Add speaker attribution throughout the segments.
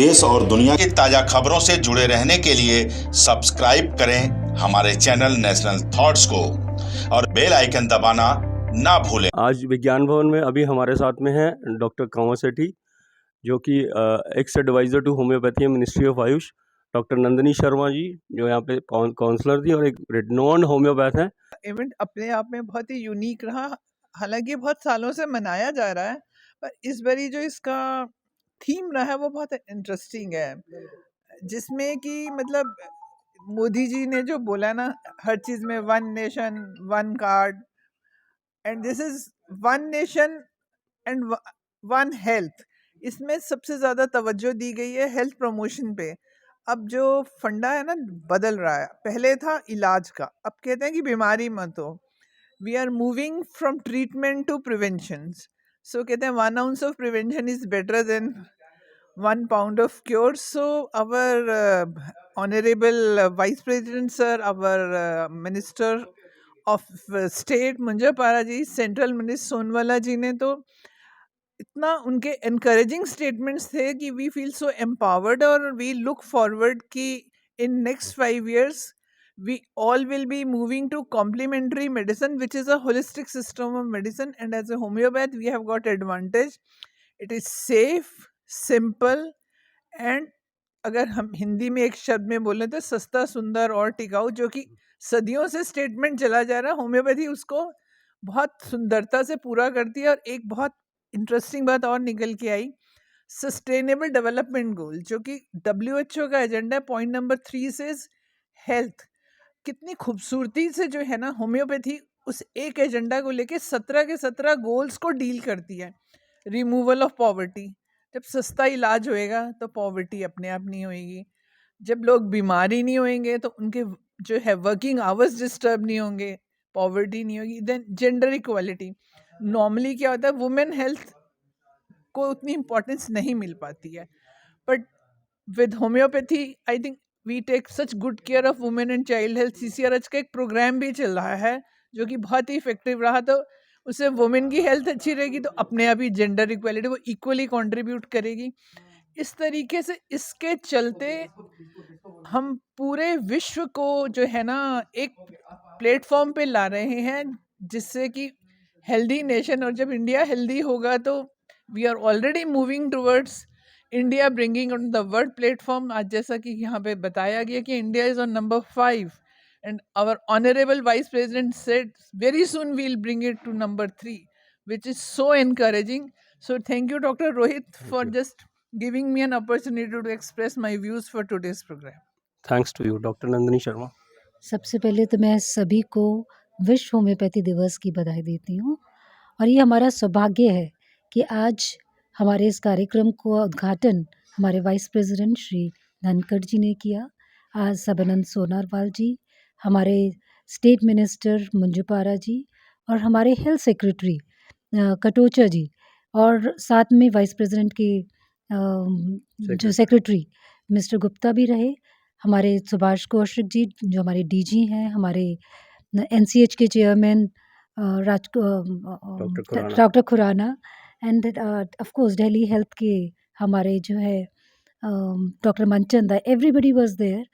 Speaker 1: देश और दुनिया की ताजा खबरों से जुड़े रहने के लिए सब्सक्राइब करें हमारे चैनल नेशनल थॉट्स को और बेल आइकन दबाना ना भूलें।
Speaker 2: आज विज्ञान भवन में अभी हमारे साथ में है डॉक्टर कंवर सेठी, जो कि ex adviser to homeopathy ministry of AYUSH, doctor Nandini Sharma ji, जो यहाँ पे काउंसलर थी और एक रिनोन्ड होम्योपैथ हैं।
Speaker 3: इवेंट अपने आप में बहुत ही यूनिक रहा। हालांकि बहुत सालों से मनाया जा रहा है, पर इस बारी जो इसका थीम रहा है वो बहुत इंटरेस्टिंग है, जिसमें कि मतलब मोदी जी ने जो बोला ना, हर चीज़ में one nation one card, and this is one nation and one health. इसमें सबसे ज़्यादा तवज्जो दी गई है हेल्थ प्रमोशन पे। अब जो फंडा है ना, बदल रहा है। पहले था इलाज का, अब कहते हैं कि बीमारी मत हो। We are moving from treatment to prevention. So कहते हैं 1 ounce of prevention is better than 1 pound of cure. So our honorable vice president sir, our minister of state Munja Para ji, central minister Sonwala ji ने तो इतना उनके encouraging statements थे कि we feel so empowered और we look forward कि in next 5 years we all will be moving to complementary medicine, which is a holistic system of medicine, and as a homeopath we have got advantage. It is safe, simple, and अगर हम हिंदी में एक शब्द में बोले तो सस्ता, सुंदर और टिकाऊ, जो कि सदियों से स्टेटमेंट चला जा रहा है। होम्योपैथी उसको बहुत सुंदरता से पूरा करती है। और एक बहुत इंटरेस्टिंग बात और निकल के आई, सस्टेनेबल डेवलपमेंट गोल, जो कि WHO का एजेंडा है। पॉइंट नंबर 3 से हेल्थ। कितनी खूबसूरती से जो है ना होम्योपैथी उस एक एजेंडा को लेके 17 के 17 गोल्स को डील करती है। रिमूवल ऑफ पॉवर्टी, जब सस्ता इलाज होएगा तो पॉवर्टी अपने आप नहीं होएगी। जब लोग बीमारी नहीं होंगे तो उनके जो है वर्किंग आवर्स डिस्टर्ब नहीं होंगे, पॉवर्टी नहीं होगी। Then gender equality. नॉर्मली क्या होता है, वुमेन हेल्थ को उतनी इम्पोर्टेंस नहीं मिल पाती है, but with homeopathy I think we take such good care of women and child health. CCRH का एक प्रोग्राम भी चल रहा है जो कि बहुत ही इफेक्टिव रहा। तो उससे वुमेन की हेल्थ अच्छी रहेगी तो अपने आप ही जेंडर इक्वालिटी वो इक्वली कंट्रीब्यूट करेगी। इस तरीके से इसके चलते हम पूरे विश्व को जो है ना एक प्लेटफॉर्म पे ला रहे हैं, जिससे कि हेल्दी नेशन। और जब इंडिया हेल्दी होगा तो we are already moving towards India bringing on the world platform. आज जैसा कि यहाँ पे बताया गया कि India is on number 5 and our honorable vice president said very soon we'll bring it to number 3, which is so encouraging. So thank you Dr. Rohit for just giving me an opportunity to express my views for today's program.
Speaker 2: Thanks to you doctor Nandini Sharma.
Speaker 4: सबसे पहले तो मैं सभी को विश्व homeopathy दिवस की बधाई देती हूँ। और ये हमारा सौभाग्य है कि आज हमारे इस कार्यक्रम का उद्घाटन हमारे वाइस प्रेसिडेंट श्री धनखड़ जी ने किया। आज सबनंद सोनारवाल जी, हमारे स्टेट मिनिस्टर मंजू पारा जी और हमारे हेल्थ सेक्रेटरी कटोचा जी, और साथ में वाइस प्रेसिडेंट के जो सेक्रेटरी मिस्टर गुप्ता भी रहे, हमारे सुभाष कौशिक जी जो हमारे DG हैं, हमारे NCH के chairman doctor Khurana, and of course Delhi health के हमारे जो है doctor Manchanda. Everybody was there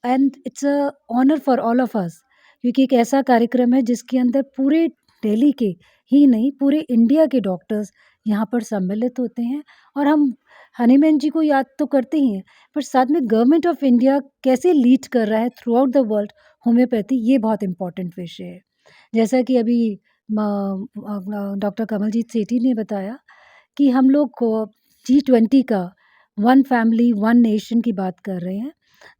Speaker 4: and it's a honour for all of us, क्योंकि एक ऐसा कार्यक्रम है जिसके अंदर पूरे दिल्ली के ही नहीं पूरे इंडिया के डॉक्टर्स यहाँ पर सम्मिलित होते हैं। और हम हनीमैन जी को याद तो करते ही हैं, पर साथ में गवर्नमेंट ऑफ इंडिया कैसे लीड कर रहा है through out the world homeopathy, ये बहुत इम्पॉर्टेंट विषय है। जैसा कि अभी डॉक्टर कमलजीत सेठी ने बताया कि हम लोग G20 का वन फैमिली वन नेशन की बात कर रहे हैं,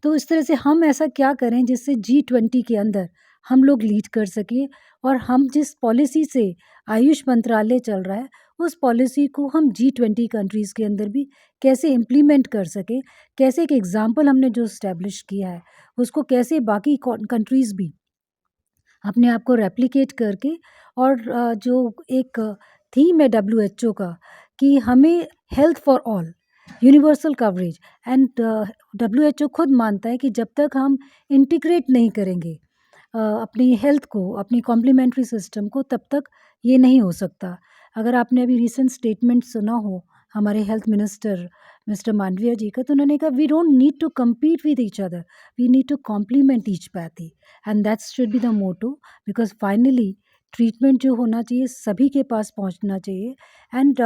Speaker 4: तो इस तरह से हम ऐसा क्या करें जिससे G20 के अंदर हम लोग लीड कर सकें, और हम जिस पॉलिसी से आयुष मंत्रालय चल रहा है उस पॉलिसी को हम G20 कंट्रीज़ के अंदर भी कैसे इम्प्लीमेंट कर सकें, कैसे एक एग्ज़ाम्पल हमने जो इस्टेब्लिश किया है उसको कैसे बाकी कंट्रीज़ भी अपने आप को रेप्लिकेट करके। और जो एक थीम है WHO का कि हमें health for all, universal coverage, and WHO खुद मानता है कि जब तक हम इंटीग्रेट नहीं करेंगे अपनी हेल्थ को, अपनी कॉम्प्लीमेंट्री सिस्टम को, तब तक ये नहीं हो सकता। अगर आपने अभी रिसेंट स्टेटमेंट सुना हो हमारे health minister mister Mandaviya ji का, तो उन्होंने कहा we don't need to compete with each other, we need to complement each pathy, and that should be the motto, because finally treatment जो होना चाहिए सभी के पास पहुंचना चाहिए। एंड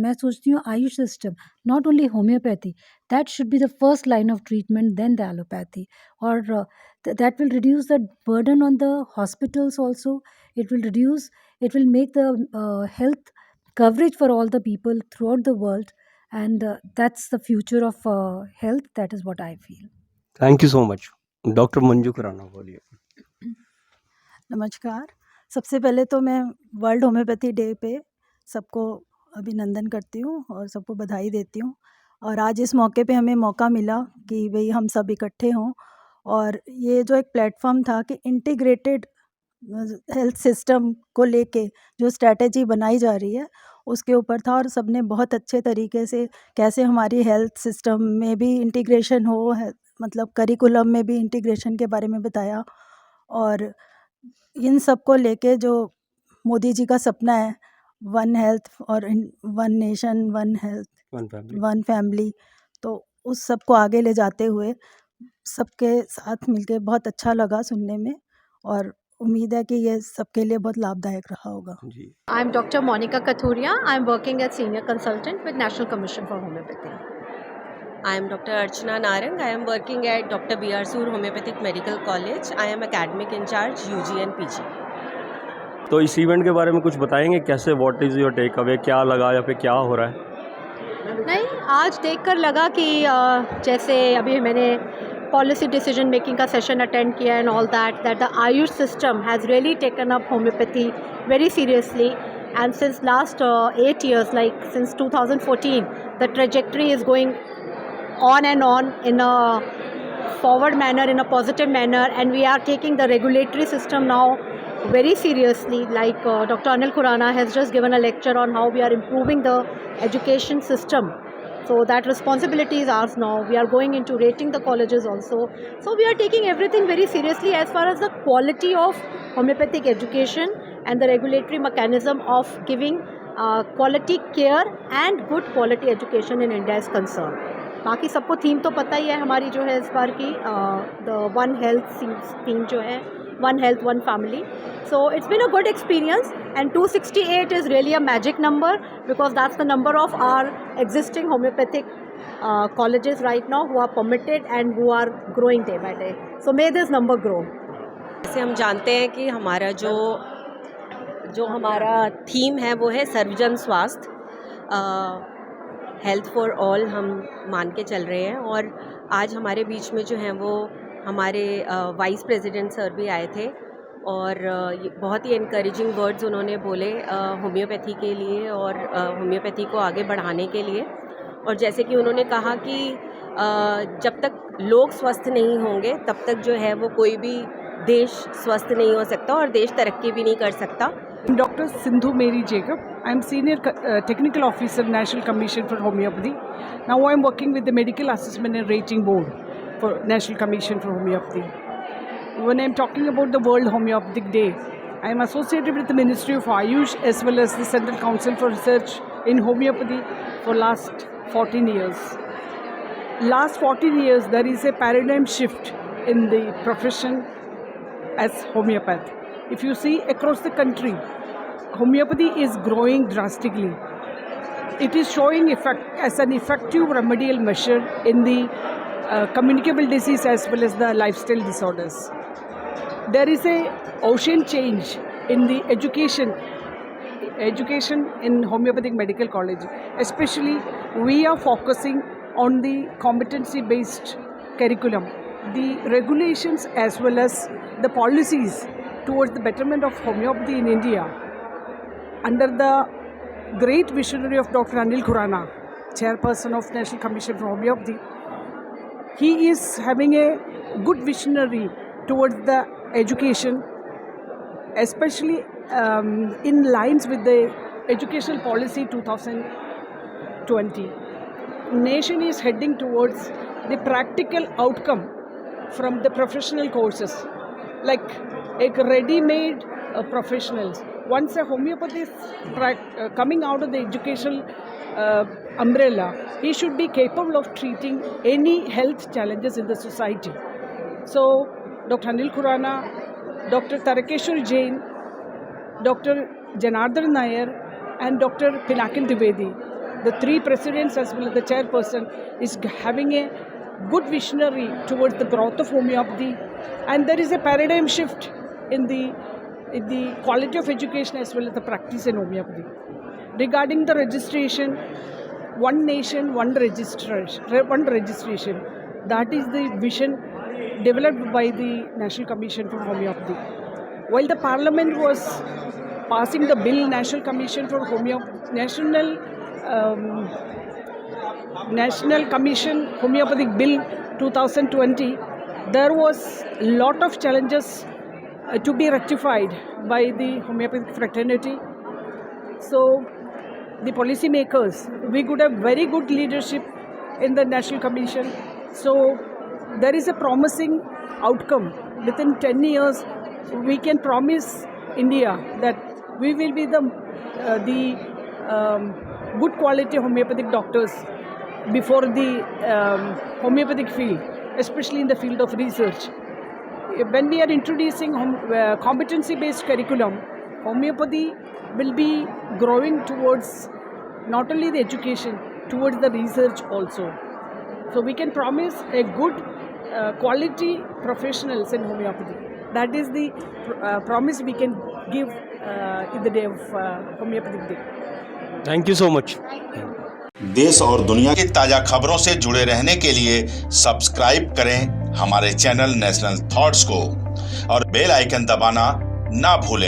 Speaker 4: मैं सोचती हूँ Ayush system, not only homeopathy, that should be the first line of treatment, then the allopathy, और that will reduce the burden on the hospitals also. It will reduce, it will make the health coverage for all the people throughout the world, and that's the future of health. That is what I feel.
Speaker 2: Thank you so much. Doctor Manju Khurana बोलिए।
Speaker 5: नमस्कार। सबसे पहले तो मैं world homeopathy day पे सबको अभिनंदन करती हूँ और सबको बधाई देती हूँ। और आज इस मौके पे हमें मौका मिला कि भाई हम सब इकट्ठे हों, और ये जो एक प्लेटफॉर्म था कि इंटीग्रेटेड हेल्थ सिस्टम को लेके जो स्ट्रैटेजी बनाई जा रही है उसके ऊपर था, और सबने बहुत अच्छे तरीके से कैसे हमारी हेल्थ सिस्टम में भी इंटीग्रेशन हो, मतलब करिकुलम में भी इंटीग्रेशन के बारे में बताया। और इन सब को लेके जो मोदी जी का सपना है, वन हेल्थ और one nation one health one family, तो उस सब को आगे ले जाते हुए सबके साथ मिलके बहुत अच्छा लगा सुनने में, और उम्मीद है कि ये सबके लिए बहुत लाभदायक रहा होगा।
Speaker 2: जी।
Speaker 6: I'm Dr. Monica Kathuria. I'm working as Senior Consultant with National Commission for Homeopathy.
Speaker 7: I am Dr. Archana Narang. I am working at Dr. B.R. Sur Homeopathic Medical College. I am academic in charge UG and PG.
Speaker 2: तो इस event के बारे में कुछ बताएंगे, कैसे, what is your takeaway, क्या लगा या फिर क्या हो रहा है?
Speaker 6: नहीं, आज देखकर लगा कि जैसे अभी मैंने पॉलिसी डिसीजन मेकिंग का सेशन अटेंड किया and all that the Ayush system has really taken up homeopathy very seriously, and since last 8 years, like since 2014, the trajectory is going on and on in a forward manner, in a positive manner, and we are taking the regulatory system now very seriously. Like Dr. Anil Khurana has just given a lecture on how we are improving the education system. So that responsibility is ours now. We are going into rating the colleges also. So we are taking everything very seriously as far as the quality of homeopathic education and the regulatory mechanism of giving quality care and good quality education in India is concerned. बाकी सबको theme तो पता ही है हमारी जो है इस बार की, द वन हेल्थ थीम जो है, one health one family. So it's been a good experience, and 268 is really a magic number because that's the number of our existing homeopathic colleges right now who are permitted and who are growing day by day. So may this number grow.
Speaker 7: जैसे हम जानते हैं कि हमारा जो हमारा theme है वो है सर्वजन स्वास्थ्य, हेल्थ फॉर ऑल हम मान के चल रहे हैं। और आज हमारे बीच में जो हैं वो हमारे वाइस प्रेसिडेंट सर भी आए थे, और बहुत ही इनकरेजिंग वर्ड्स उन्होंने बोले होम्योपैथी के लिए और होम्योपैथी को आगे बढ़ाने के लिए। और जैसे कि उन्होंने कहा कि जब तक लोग स्वस्थ नहीं होंगे तब तक जो है वो कोई भी देश स्वस्थ नहीं हो सकता और देश तरक्की भी नहीं कर सकता।
Speaker 8: Dr. Sindhu Mary Jacob. I am Senior Technical Officer, National Commission for Homeopathy. Now I am working with the Medical Assessment and Rating Board for National Commission for Homeopathy. When I am talking about the World Homeopathic Day, I am associated with the Ministry of Ayush as well as the Central Council for Research in Homeopathy for last 14 years. Last 14 years, there is a paradigm shift in the profession as homeopath. If you see across the country, homeopathy is growing drastically. It is showing effect as an effective remedial measure in the communicable disease as well as the lifestyle disorders. There is a ocean change in the education in homeopathic medical college. Especially, we are focusing on the competency-based curriculum, the regulations as well as the policies towards the betterment of homeopathy in India. Under the great visionary of Dr. Anil Khurana, Chairperson of National Commission for Homeopathy, he is having a good visionary towards the education, especially in lines with the Educational Policy 2020. Nation is heading towards the practical outcome from the professional courses, like ready-made professionals once a homeopathist coming out of the educational umbrella, he should be capable of treating any health challenges in the society. So, Dr. Anil Khurana, Dr. Tarakeshwar Jain, Dr. Janardhan Nair, and Dr. Pinakin Dwivedi, the three presidents as well as the chairperson, is having a good visionary towards the growth of homeopathy, and there is a paradigm shift in the quality of education as well as the practice in homeopathy. Regarding the registration, one nation, one registration, that is the vision developed by the National Commission for Homeopathy. While the Parliament was passing the bill, National Commission for National Commission Homeopathic Bill 2020, there was a lot of challenges to be rectified by the homeopathic fraternity. So the policy makers, we could have very good leadership in the National Commission. So there is a promising outcome. Within 10 years, we can promise India that we will be the good quality homeopathic doctors before the homeopathic field, especially in the field of research. When we are introducing competency-based curriculum, homeopathy will be growing towards not only the education, towards the research also. So we can promise a good quality professionals in homeopathy. That is the promise we can give in the day of homeopathic day.
Speaker 2: Thank you so much.
Speaker 1: देश और दुनिया की ताजा खबरों से जुड़े रहने के लिए सब्सक्राइब करें हमारे चैनल नेशनल थॉट्स को और बेल आइकन दबाना ना भूलें।